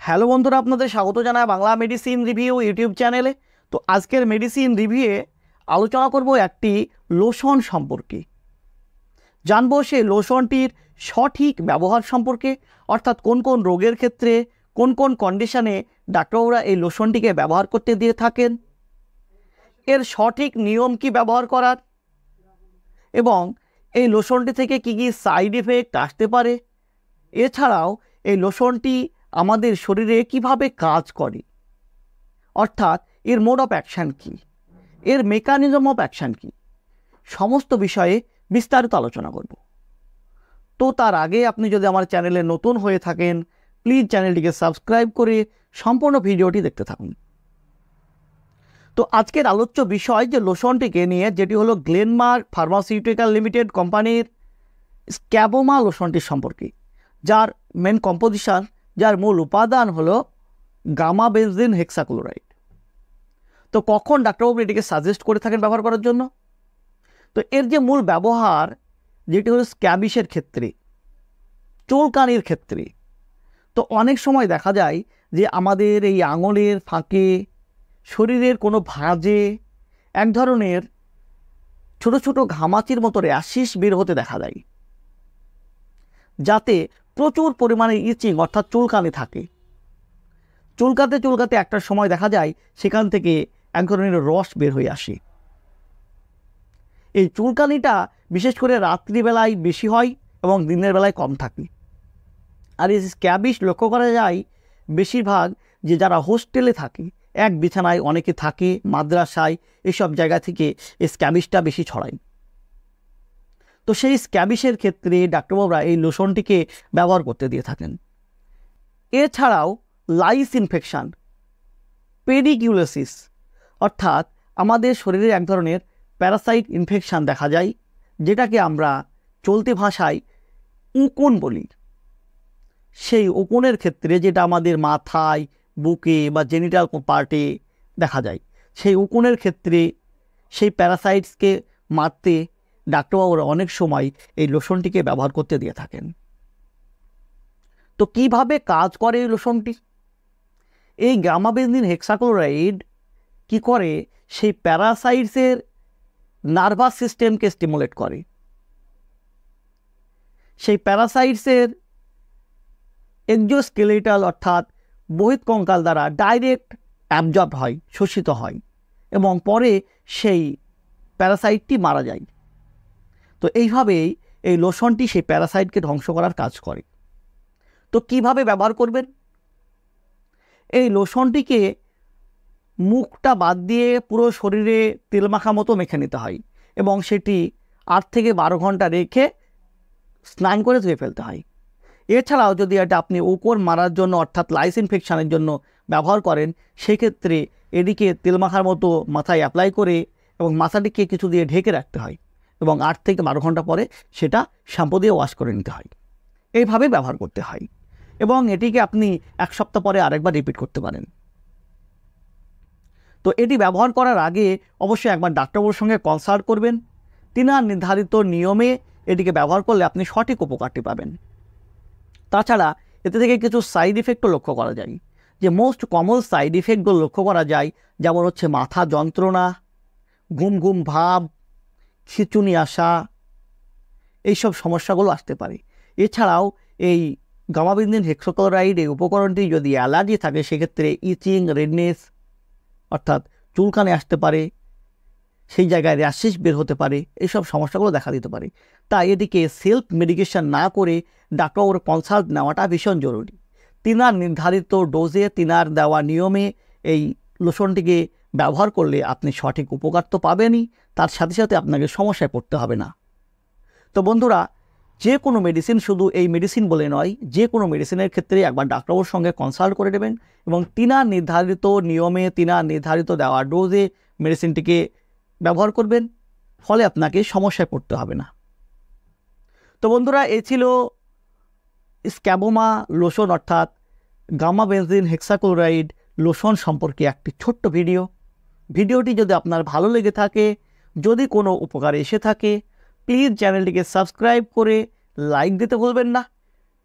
Hello বন্ধুরা, আপনাদের স্বাগত জানাই বাংলা মেডিসিন রিভিউ ইউটিউব চ্যানেলে। তো আজকের মেডিসিন রিভিউয়ে আলোচনা করব একটি লোশন সম্পর্কে। জানবো সেই লোশনটির সঠিক ব্যবহার সম্পর্কে, অর্থাৎ কোন কোন রোগের ক্ষেত্রে কোন কোন কন্ডিশনে ডাক্তারবাবুরা এই লোশনটিকে ব্যবহার করতে দিয়ে থাকেন, এর সঠিক নিয়ম কি ব্যবহার করার, এবং এই লোশনটি থেকে কি কি সাইড এফেক্ট আসতে পারে। এছাড়াও এই লোশনটি আমাদের শরীরে কিভাবে কাজ করে, অর্থাৎ এর মোড অফ অ্যাকশান কী, এর মেকানিজম অফ অ্যাকশান কী, সমস্ত বিষয়ে বিস্তারিত আলোচনা করব। তো তার আগে আপনি যদি আমার চ্যানেলে নতুন হয়ে থাকেন, প্লিজ চ্যানেলটিকে সাবস্ক্রাইব করে সম্পূর্ণ ভিডিওটি দেখতে থাকুন। তো আজকের আলোচ্য বিষয় যে লোশনটিকে নিয়ে, যেটি হলো গ্লেনমার্ক ফার্মাসিউটিক্যাল লিমিটেড কোম্পানির স্ক্যাবোমা লোশনটির সম্পর্কে, যার মেন কম্পোজিশন, যার মূল উপাদান হলো গামা বেনজিন হেক্সাক্লোরাইড। তো কখন ডাক্তারবাবু এটিকে সাজেস্ট করে থাকেন ব্যবহার করার জন্য? তো এর যে মূল ব্যবহার, যেটি হলো স্ক্যাবিসের ক্ষেত্রে, চুলকানির ক্ষেত্রে। তো অনেক সময় দেখা যায় যে আমাদের এই আঙুলের ফাঁকে, শরীরের কোনো ভাঁজে এক ধরনের ছোট ছোট ঘামাচির মতো র্যাশিস বের হতে দেখা যায়, যাতে প্রচুর পরিমাণে ইচিং অর্থাৎ চুলকানি থাকে। চুলকাতে চুলকাতে একটা সময় দেখা যায় সেখান থেকে এক ধরনের রস বের হয়ে আসে। এই চুলকানিটা বিশেষ করে রাত্রিবেলায় বেশি হয় এবং দিনের বেলায় কম থাকে। আর এই স্ক্যাবিস লক্ষ্য করা যায় বেশিরভাগ যে যারা হোস্টেলে থাকে, এক বিছানায় অনেকে থাকে, মাদ্রাসায়, এসব জায়গা থেকে এই স্ক্যাবিসটা বেশি ছড়ায়। তো সেই স্ক্যাবিসের ক্ষেত্রে ডাক্তারবাবুরা এই লোশনটিকে ব্যবহার করতে দিয়ে থাকেন। এছাড়াও লাইস ইনফেকশান, পেডিকিউলোসিস, অর্থাৎ আমাদের শরীরে এক ধরনের প্যারাসাইট ইনফেকশান দেখা যায়, যেটাকে আমরা চলতি ভাষায় উকুন বলি। সেই উকুনের ক্ষেত্রে, যেটা আমাদের মাথায়, বুকে বা জেনিটাল পার্টে দেখা যায়, সেই উকুনের ক্ষেত্রে সেই প্যারাসাইটসকে মারতে ডাক্তারবাবুরা অনেক সময় এই লোশনটিকে ব্যবহার করতে দিয়ে থাকেন। তো কিভাবে কাজ করে এই লোশনটি? এই গামা বেনজিন হেক্সাক্লোরাইড কি করে, সেই প্যারাসাইটসের নার্ভাস সিস্টেমকে স্টিমুলেট করে। সেই প্যারাসাইটসের এক্সোস্কেলেটাল অর্থাৎ বহিঃকঙ্কাল দ্বারা ডাইরেক্ট অ্যাবজর্ব হয়, শোষিত হয়, এবং পরে সেই প্যারাসাইটটি মারা যায়। তো এইভাবেই এই লোশনটি সেই প্যারাসাইটকে ধ্বংস করার কাজ করে। তো কিভাবে ব্যবহার করবেন? এই লোশনটিকে মুখটা বাদ দিয়ে পুরো শরীরে তেল মাখা মতো মেখে নিতে হয়, এবং সেটি 8 থেকে 12 ঘন্টা রেখে স্নান করে ধুয়ে ফেলতে হয়। এছাড়াও যদি এটা আপনি উকুন মারার জন্য অর্থাৎ লাইস ইনফেকশানের জন্য ব্যবহার করেন, সেক্ষেত্রে এদিকে তেল মাখার মতো মাথায় অ্যাপ্লাই করে এবং মাথাটিকে কিছু দিয়ে ঢেকে রাখতে হয়, এবং 8 থেকে 12 ঘন্টা পরে সেটা শ্যাম্পু দিয়ে ওয়াশ করে নিতে হয়। এইভাবে ব্যবহার করতে হয়, এবং এটিকে আপনি 1 সপ্তাহ পরে আরেকবার রিপিট করতে পারেন। তো এটি ব্যবহার করার আগে অবশ্যই একবার ডাক্তারবাবুর সঙ্গে কনসাল্ট করবেন। তিনার নির্ধারিত নিয়মে এটিকে ব্যবহার করলে আপনি সঠিক উপকারটি পাবেন। তাছাড়া এতে থেকে কিছু সাইড ইফেক্টও লক্ষ্য করা যায়, যে মোস্ট কমন সাইড ইফেক্টগুলো লক্ষ্য করা যায়, যেমন হচ্ছে মাথা যন্ত্রণা, ঘুম ঘুম ভাব, খিঁচুনি আসা, এইসব সমস্যাগুলো আসতে পারে। এছাড়াও এই গামা বেনজিন হেক্সাক্লোরাইড এই উপকরণটি যদি অ্যালার্জি থাকে, সেক্ষেত্রে ইচিং, রেডনেস অর্থাৎ চুলকানি আসতে পারে, সেই জায়গায় র্যাশিস বের হতে পারে, এইসব সমস্যাগুলো দেখা দিতে পারে। তাই এটিকে সেলফ মেডিকেশন না করে ডাক্তারবাবুর কনসাল্ট নেওয়াটা ভীষণ জরুরি। তিনার নির্ধারিত ডোজে, তিনার দেওয়া নিয়মে এই লোশনটিকে ব্যবহার করলে আপনি সঠিক উপকার তো পাবেনই, তার সাথে সাথে আপনাকে সমস্যায় পড়তে হবে না। তো বন্ধুরা, যে কোনো মেডিসিন, শুধু এই মেডিসিন বলে নয়, যে কোনো মেডিসিনের ক্ষেত্রে একবার ডাক্তারবাবুর সঙ্গে কনসাল্ট করে নেবেন, এবং তিনার নির্ধারিত নিয়মে, তিনার নির্ধারিত দেওয়া ডোজে মেডিসিনটিকে ব্যবহার করবেন, ফলে আপনাকে সমস্যায় পড়তে হবে না। তো বন্ধুরা, এই ছিল স্ক্যাবোমা লোশন অর্থাৎ গামা বেনজিন হেক্সাক্লোরাইড লোশন সম্পর্কে একটি ছোট্ট ভিডিও। ভিডিওটি যদি আপনার ভালো লেগে থাকে, যদি কোনো উপকারে এসে থাকে, প্লিজ চ্যানেলটিকে সাবস্ক্রাইব করে লাইক দিতে ভুলবেন না।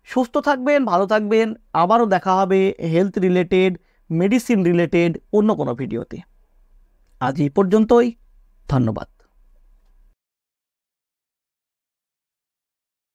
সুস্থ থাকবেন, ভালো থাকবেন। আবারও দেখা হবে হেলথ রিলেটেড, মেডিসিন রিলেটেড অন্য কোনো ভিডিওতে। আজ এই পর্যন্তই। ধন্যবাদ।